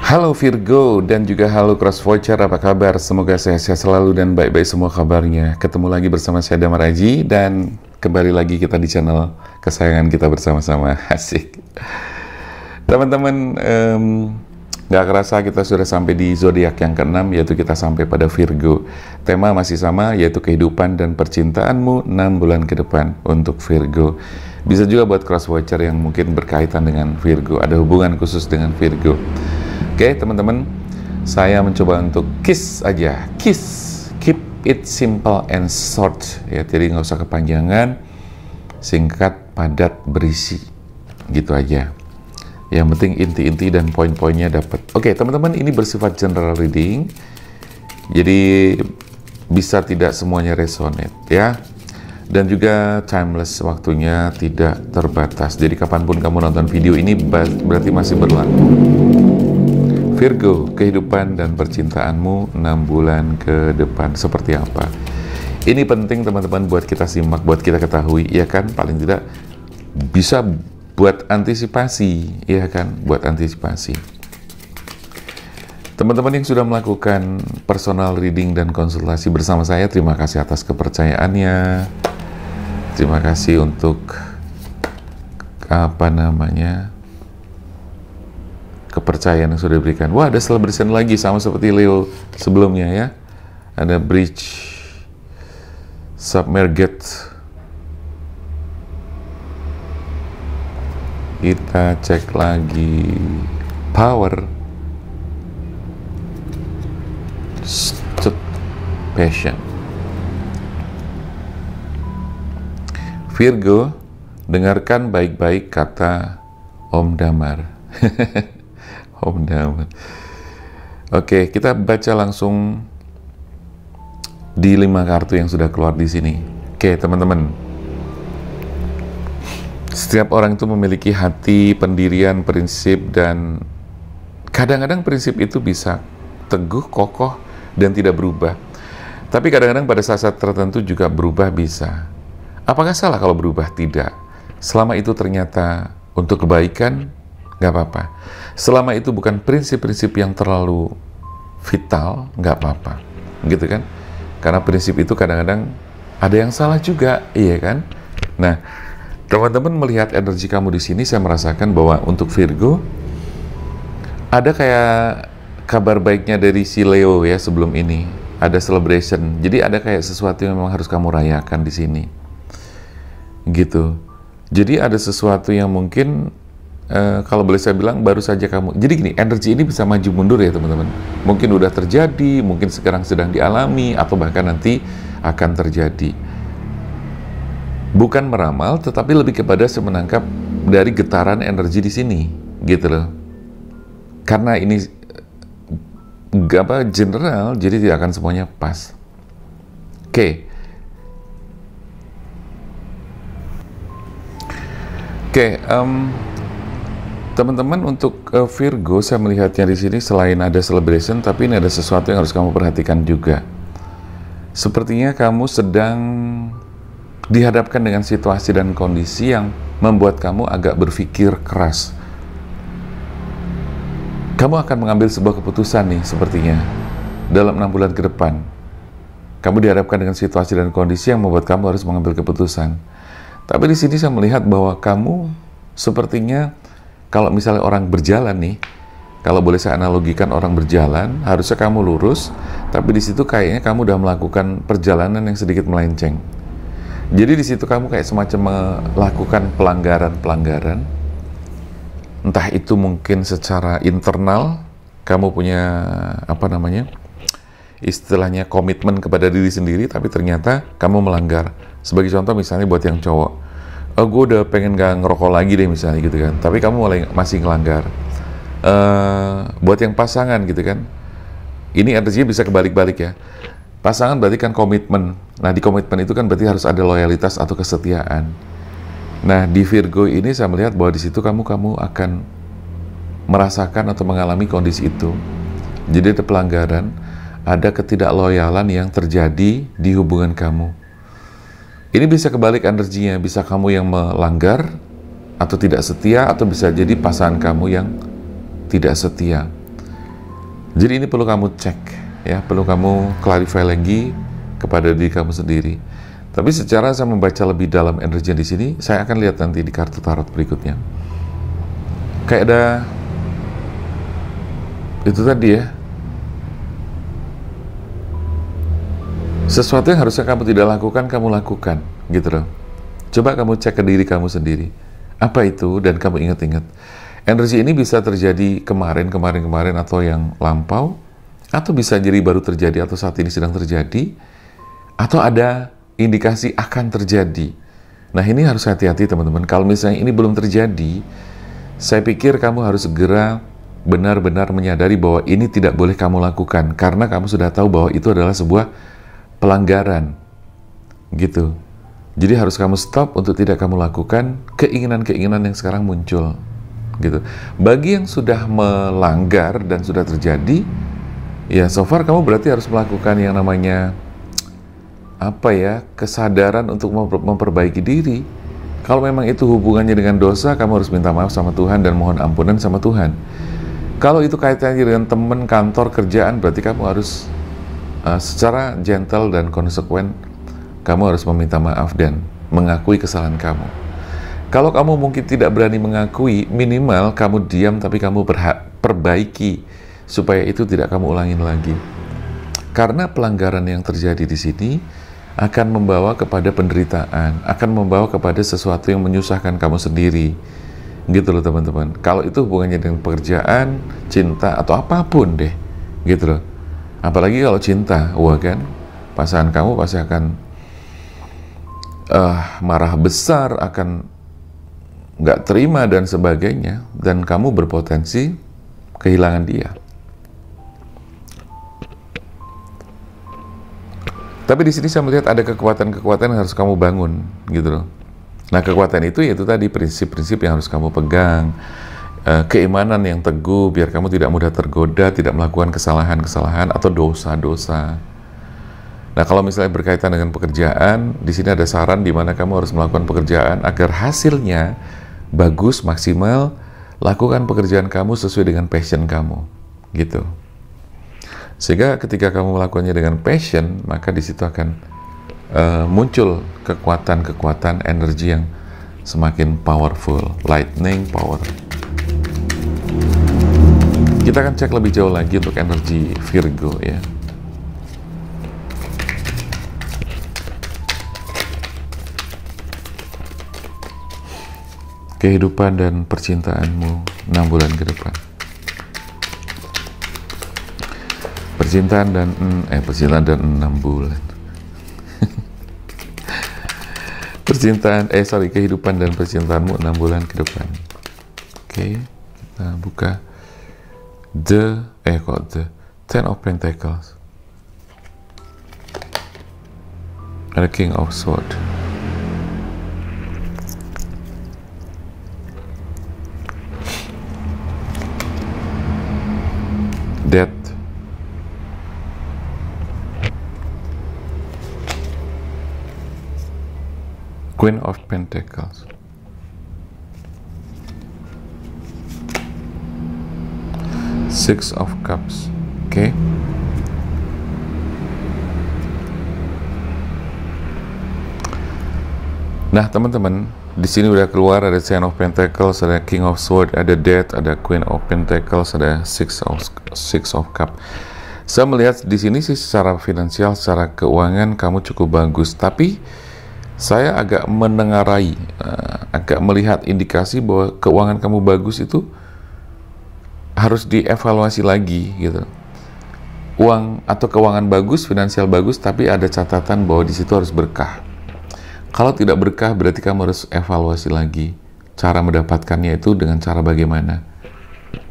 Halo Virgo dan juga halo Cross Voucher, apa kabar? Semoga sehat-sehat selalu dan baik-baik semua kabarnya. Ketemu lagi bersama saya Damar Aji dan kembali lagi kita di channel kesayangan kita bersama-sama. Asik. Teman-teman, nggak kerasa kita sudah sampai di zodiak yang ke-6, yaitu kita sampai pada Virgo. Tema masih sama, yaitu kehidupan dan percintaanmu 6 bulan ke depan untuk Virgo. Bisa juga buat Cross Voucher yang mungkin berkaitan dengan Virgo, ada hubungan khusus dengan Virgo. Oke, teman-teman, saya mencoba untuk kiss aja, keep it simple and short, ya, jadi nggak usah kepanjangan, singkat, padat, berisi, gitu aja. Yang penting inti-inti dan poin-poinnya dapat. Oke, teman-teman, ini bersifat general reading, jadi bisa tidak semuanya resonate, ya. Dan juga timeless, waktunya tidak terbatas. Jadi kapanpun kamu nonton video ini berarti masih berlaku. Virgo, kehidupan dan percintaanmu 6 bulan ke depan seperti apa? Ini penting teman-teman buat kita simak, buat kita ketahui, ya kan? Paling tidak bisa buat antisipasi, ya kan? Buat antisipasi. Teman-teman yang sudah melakukan personal reading dan konsultasi bersama saya, terima kasih atas kepercayaannya. Terima kasih untuk kepercayaan yang sudah diberikan. Wah, ada celebration lagi sama seperti Leo sebelumnya, ya. Ada bridge, submerged. Kita cek lagi power, passion. Virgo, dengarkan baik-baik kata Om Damar. Om Damar. Oke, kita baca langsung di 5 kartu yang sudah keluar di sini. Oke, teman-teman. Setiap orang itu memiliki hati, pendirian, prinsip, dan kadang-kadang prinsip itu bisa teguh, kokoh, dan tidak berubah. Tapi kadang-kadang pada saat-saat tertentu juga berubah bisa. Apakah salah kalau berubah? Tidak. Selama itu ternyata untuk kebaikan, nggak apa-apa. Selama itu bukan prinsip-prinsip yang terlalu vital, nggak apa-apa. Gitu kan? Karena prinsip itu kadang-kadang ada yang salah juga, iya kan? Nah, teman-teman melihat energi kamu di sini, saya merasakan bahwa untuk Virgo, ada kayak kabar baiknya dari si Leo ya sebelum ini. Ada celebration. Jadi ada kayak sesuatu yang memang harus kamu rayakan di sini. Gitu. Jadi ada sesuatu yang mungkin kalau boleh saya bilang baru saja kamu. Jadi gini, energi ini bisa maju mundur ya teman-teman. Mungkin udah terjadi, mungkin sekarang sedang dialami, atau bahkan nanti akan terjadi. Bukan meramal, tetapi lebih kepada saya menangkap dari getaran energi di sini, gitu loh. Karena ini general, jadi tidak akan semuanya pas. Oke. Teman-teman, untuk Virgo, saya melihatnya di sini selain ada celebration, tapi ini ada sesuatu yang harus kamu perhatikan juga. Sepertinya kamu sedang dihadapkan dengan situasi dan kondisi yang membuat kamu agak berpikir keras. Kamu akan mengambil sebuah keputusan nih, sepertinya dalam 6 bulan ke depan. Kamu dihadapkan dengan situasi dan kondisi yang membuat kamu harus mengambil keputusan. Tapi di sini saya melihat bahwa kamu sepertinya, kalau misalnya orang berjalan nih, kalau boleh saya analogikan orang berjalan, harusnya kamu lurus, tapi di situ kayaknya kamu udah melakukan perjalanan yang sedikit melenceng. Jadi di situ kamu kayak semacam melakukan pelanggaran-pelanggaran, entah itu mungkin secara internal, kamu punya istilahnya komitmen kepada diri sendiri, tapi ternyata kamu melanggar. Sebagai contoh misalnya buat yang cowok, gue udah pengen gak ngerokok lagi deh misalnya gitu kan, tapi kamu masih ngelanggar. Buat yang pasangan gitu kan, ini artinya bisa kebalik-balik ya. Pasangan berarti kan komitmen. Nah, di komitmen itu kan berarti harus ada loyalitas atau kesetiaan. Nah, di Virgo ini saya melihat bahwa di situ kamu akan merasakan atau mengalami kondisi itu. Jadi ada pelanggaran, ada ketidakloyalan yang terjadi di hubungan kamu. Ini bisa kebalik energinya, bisa kamu yang melanggar atau tidak setia, atau bisa jadi pasangan kamu yang tidak setia. Jadi ini perlu kamu cek, ya, perlu kamu clarify lagi kepada diri kamu sendiri. Tapi secara saya membaca lebih dalam energi di sini, saya akan lihat nanti di kartu tarot berikutnya. Kayak ada itu tadi ya, sesuatu yang harusnya kamu tidak lakukan, kamu lakukan, gitu loh. Coba kamu cek ke diri kamu sendiri, apa itu, dan kamu ingat-ingat. Energi ini bisa terjadi kemarin atau yang lampau, atau bisa jadi baru terjadi atau saat ini sedang terjadi, atau ada indikasi akan terjadi. Nah, ini harus hati-hati teman-teman. Kalau misalnya ini belum terjadi, saya pikir kamu harus segera benar-benar menyadari bahwa ini tidak boleh kamu lakukan, karena kamu sudah tahu bahwa itu adalah sebuah pelanggaran, gitu. Jadi harus kamu stop untuk tidak kamu lakukan keinginan-keinginan yang sekarang muncul, gitu. Bagi yang sudah melanggar dan sudah terjadi, ya so far kamu berarti harus melakukan yang namanya kesadaran untuk memperbaiki diri. Kalau memang itu hubungannya dengan dosa, kamu harus minta maaf sama Tuhan dan mohon ampunan sama Tuhan. Kalau itu kaitannya dengan teman, kantor, kerjaan, berarti kamu harus secara gentle dan konsekuen, kamu harus meminta maaf dan mengakui kesalahan kamu. Kalau kamu mungkin tidak berani mengakui, minimal kamu diam tapi kamu perbaiki supaya itu tidak kamu ulangin lagi. Karena pelanggaran yang terjadi di sini akan membawa kepada penderitaan, akan membawa kepada sesuatu yang menyusahkan kamu sendiri. Gitu loh teman-teman. Kalau itu hubungannya dengan pekerjaan, cinta, atau apapun deh. Gitu loh. Apalagi kalau cinta, wah kan, pasangan kamu pasti akan marah besar, akan nggak terima dan sebagainya, dan kamu berpotensi kehilangan dia. Tapi di sini saya melihat ada kekuatan-kekuatan yang harus kamu bangun, gitu loh. Nah, kekuatan itu yaitu tadi prinsip-prinsip yang harus kamu pegang, keimanan yang teguh, biar kamu tidak mudah tergoda, tidak melakukan kesalahan-kesalahan atau dosa-dosa. Nah, kalau misalnya berkaitan dengan pekerjaan, di sini ada saran di mana kamu harus melakukan pekerjaan agar hasilnya bagus, maksimal. Lakukan pekerjaan kamu sesuai dengan passion kamu, gitu. Sehingga ketika kamu melakukannya dengan passion, maka di situ akan muncul kekuatan-kekuatan energi yang semakin powerful, lightning power. Kita akan cek lebih jauh lagi untuk energi Virgo ya. Kehidupan dan percintaanmu 6 bulan ke depan. Percintaan dan 6 bulan. Kehidupan dan percintaanmu 6 bulan ke depan. Oke, kita buka the Ten of Pentacles. Ada King of Swords. Death. Queen of Pentacles. Six of Cups. Oke. Nah, teman-teman, di sini udah keluar ada Ten of Pentacles, ada King of Swords, ada Death, ada Queen of Pentacles, ada Six of Cups. Saya melihat di sini sih secara finansial, secara keuangan kamu cukup bagus, tapi saya agak menengarai, agak melihat indikasi bahwa keuangan kamu bagus itu harus dievaluasi lagi gitu. Uang atau keuangan bagus, finansial bagus, tapi ada catatan bahwa di situ harus berkah. Kalau tidak berkah, berarti kamu harus evaluasi lagi cara mendapatkannya itu dengan cara bagaimana.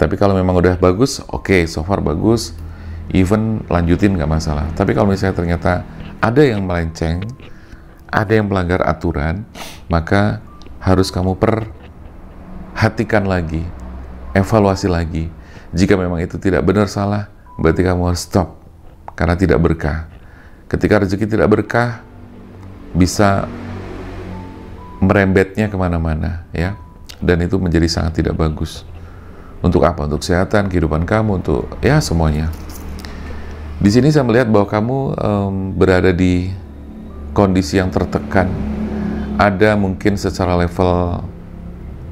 Tapi kalau memang udah bagus, oke, so far bagus, even lanjutin nggak masalah. Tapi kalau misalnya ternyata ada yang melenceng, ada yang melanggar aturan, maka harus kamu perhatikan lagi, evaluasi lagi. Jika memang itu tidak benar salah, berarti kamu harus stop, karena tidak berkah. Ketika rezeki tidak berkah, bisa merembetnya kemana-mana, ya, dan itu menjadi sangat tidak bagus. Untuk apa? Untuk kesehatan, kehidupan kamu, untuk ya semuanya. Di sini saya melihat bahwa kamu berada di kondisi yang tertekan. Ada mungkin secara level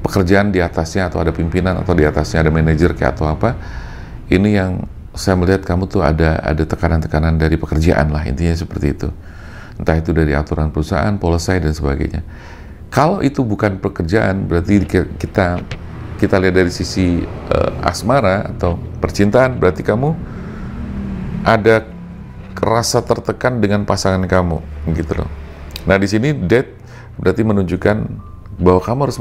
pekerjaan di atasnya, atau ada pimpinan, atau di atasnya ada manajer kayak atau apa. Ini yang saya melihat kamu tuh ada tekanan-tekanan dari pekerjaan lah, intinya seperti itu. Entah itu dari aturan perusahaan, policy dan sebagainya. Kalau itu bukan pekerjaan, berarti kita lihat dari sisi asmara atau percintaan, berarti kamu ada rasa tertekan dengan pasangan kamu, gitu loh. Nah, di sini date berarti menunjukkan bahwa kamu harus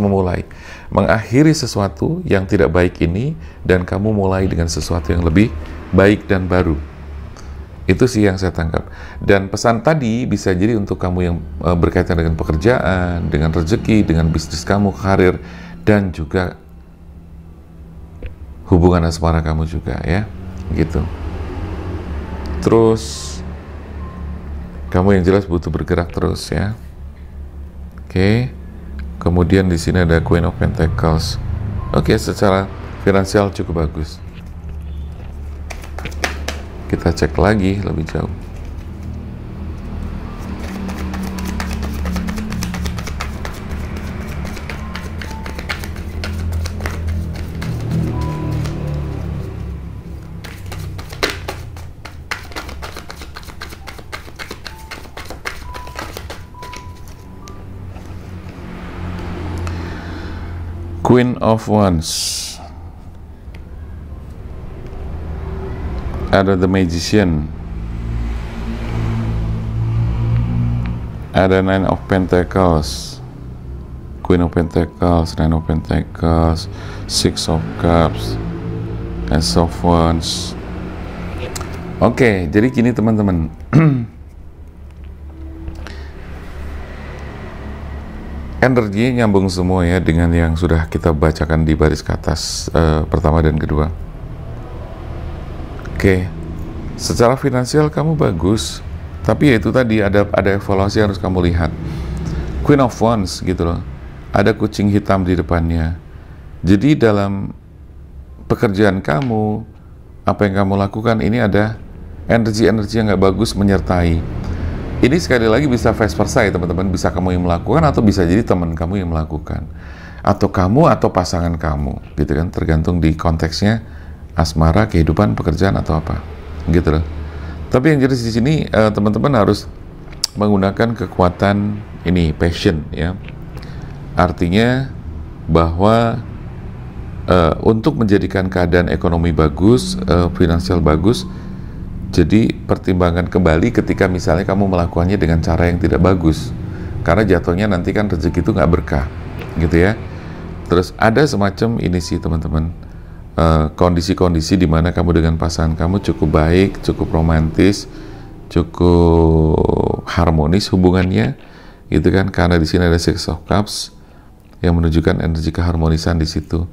mengakhiri sesuatu yang tidak baik ini, dan kamu mulai dengan sesuatu yang lebih baik dan baru. Itu sih yang saya tangkap. Dan pesan tadi bisa jadi untuk kamu yang berkaitan dengan pekerjaan, dengan rezeki, dengan bisnis kamu, karir, dan juga hubungan asmara kamu juga, ya, gitu. Terus kamu yang jelas butuh bergerak terus, ya. Oke. Kemudian di sini ada Queen of Pentacles. Oke, secara finansial cukup bagus. Kita cek lagi lebih jauh. Queen of Wands. Ada The Magician. Ada Nine of Pentacles. Queen of Pentacles, Nine of Pentacles, Six of Cups, Ace of Wands. Oke, jadi gini teman-teman. Energinya nyambung semua ya dengan yang sudah kita bacakan di baris ke atas, pertama dan kedua. Oke, secara finansial kamu bagus, tapi ya itu tadi ada evaluasi yang harus kamu lihat. Queen of Wands gitu loh, ada kucing hitam di depannya. Jadi dalam pekerjaan kamu, apa yang kamu lakukan ini ada energi-energi yang nggak bagus menyertai. Ini sekali lagi bisa vice versa ya teman-teman, bisa kamu yang melakukan atau bisa jadi teman kamu yang melakukan, atau kamu atau pasangan kamu, gitu kan, tergantung di konteksnya, asmara, kehidupan, pekerjaan atau apa, gitu loh. Tapi yang jelas di sini teman-teman harus menggunakan kekuatan ini, passion ya. Artinya bahwa untuk menjadikan keadaan ekonomi bagus, finansial bagus, jadi pertimbangkan kembali ketika misalnya kamu melakukannya dengan cara yang tidak bagus, karena jatuhnya nanti kan rezeki itu nggak berkah, gitu ya. Terus ada semacam ini sih teman-teman, kondisi-kondisi di mana kamu dengan pasangan kamu cukup baik, cukup romantis, cukup harmonis hubungannya, gitu kan? Karena di sini ada Six of Cups yang menunjukkan energi keharmonisan di situ.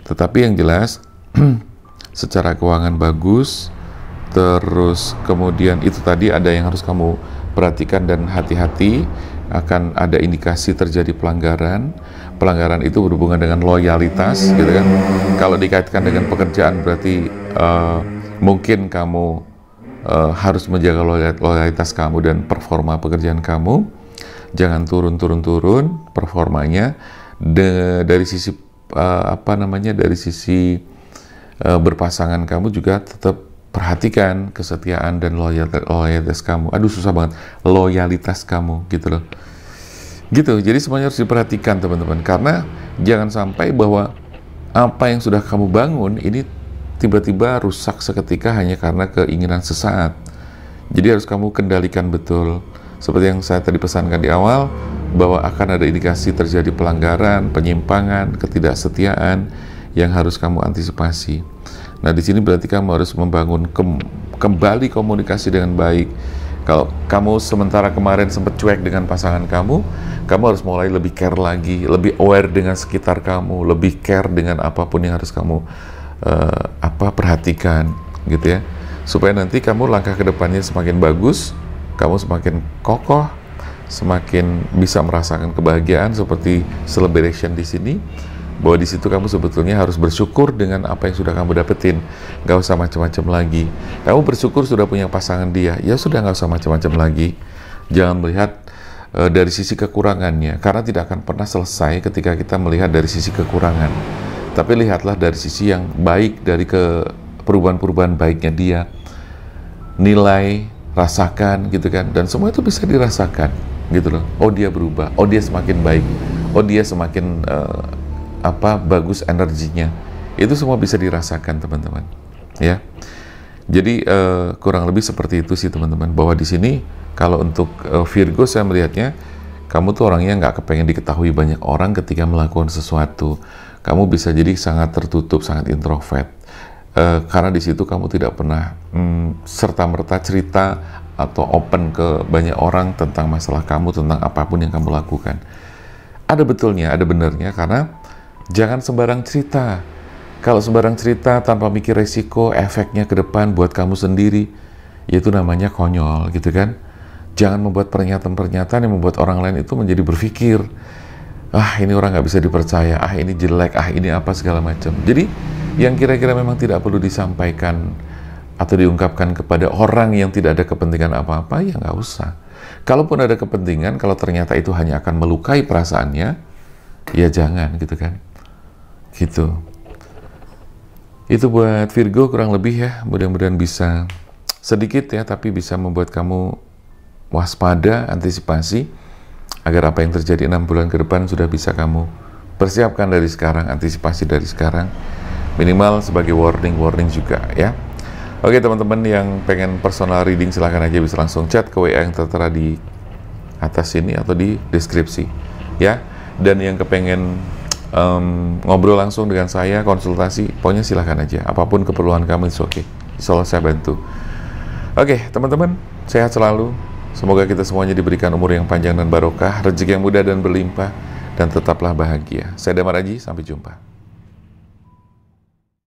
Tetapi yang jelas secara keuangan bagus. Terus kemudian itu tadi ada yang harus kamu perhatikan dan hati-hati, akan ada indikasi terjadi pelanggaran. Pelanggaran itu berhubungan dengan loyalitas, gitu kan. Kalau dikaitkan dengan pekerjaan berarti mungkin kamu harus menjaga loyalitas kamu dan performa pekerjaan kamu. Jangan turun performanya. Dari sisi dari sisi berpasangan kamu juga tetap perhatikan kesetiaan dan loyalitas kamu. Aduh susah banget, loyalitas kamu, gitu loh. Gitu, jadi semuanya harus diperhatikan teman-teman, karena jangan sampai bahwa apa yang sudah kamu bangun ini tiba-tiba rusak seketika hanya karena keinginan sesaat. Jadi harus kamu kendalikan betul. Seperti yang saya tadi pesankan di awal, bahwa akan ada indikasi terjadi pelanggaran, penyimpangan, ketidaksetiaan yang harus kamu antisipasi. Nah, di sini berarti kamu harus membangun kembali komunikasi dengan baik. Kalau kamu sementara kemarin sempat cuek dengan pasangan kamu harus mulai lebih care lagi, lebih aware dengan sekitar kamu, lebih care dengan apapun yang harus kamu perhatikan, gitu ya. Supaya nanti kamu langkah ke depannya semakin bagus, kamu semakin kokoh, semakin bisa merasakan kebahagiaan seperti celebration di sini. bahwa di situ kamu sebetulnya harus bersyukur dengan apa yang sudah kamu dapetin. Gak usah macam-macam lagi. Kamu bersyukur sudah punya pasangan dia, ya sudah gak usah macam-macam lagi. Jangan melihat dari sisi kekurangannya, karena tidak akan pernah selesai ketika kita melihat dari sisi kekurangan. Tapi lihatlah dari sisi yang baik, dari perubahan-perubahan baiknya dia. Nilai, rasakan gitu kan, dan semua itu bisa dirasakan gitu loh. Oh, dia berubah, oh dia semakin baik, oh dia semakin bagus energinya. Itu semua bisa dirasakan teman-teman ya. Jadi kurang lebih seperti itu sih teman-teman, bahwa di sini kalau untuk Virgo saya melihatnya kamu tuh orangnya nggak kepengen diketahui banyak orang ketika melakukan sesuatu. Kamu bisa jadi sangat tertutup, sangat introvert. Karena di situ kamu tidak pernah serta-merta cerita atau open ke banyak orang tentang masalah kamu, tentang apapun yang kamu lakukan. Ada betulnya, ada benernya, karena jangan sembarang cerita. Kalau sembarang cerita tanpa mikir resiko, efeknya ke depan buat kamu sendiri, itu namanya konyol gitu kan. Jangan membuat pernyataan-pernyataan yang membuat orang lain itu menjadi berpikir, ah ini orang nggak bisa dipercaya, ah ini jelek, ah ini apa segala macam. Jadi yang kira-kira memang tidak perlu disampaikan atau diungkapkan kepada orang yang tidak ada kepentingan apa-apa, ya nggak usah. Kalaupun ada kepentingan, kalau ternyata itu hanya akan melukai perasaannya, ya jangan gitu kan. Gitu. Itu buat Virgo kurang lebih ya, mudah-mudahan bisa sedikit ya, tapi bisa membuat kamu waspada, antisipasi, agar apa yang terjadi 6 bulan ke depan sudah bisa kamu persiapkan dari sekarang, antisipasi dari sekarang. Minimal sebagai warning juga ya. Oke teman-teman yang pengen personal reading silahkan aja bisa langsung chat ke WA yang tertera di atas sini atau di deskripsi ya. Dan yang kepengen ngobrol langsung dengan saya, konsultasi, pokoknya silahkan aja. Apapun keperluan kamu, it's okay. Insya Allah saya bantu. Oke teman-teman, sehat selalu. Semoga kita semuanya diberikan umur yang panjang dan barokah, rezeki yang mudah dan berlimpah, dan tetaplah bahagia. Saya Damar Aji, sampai jumpa.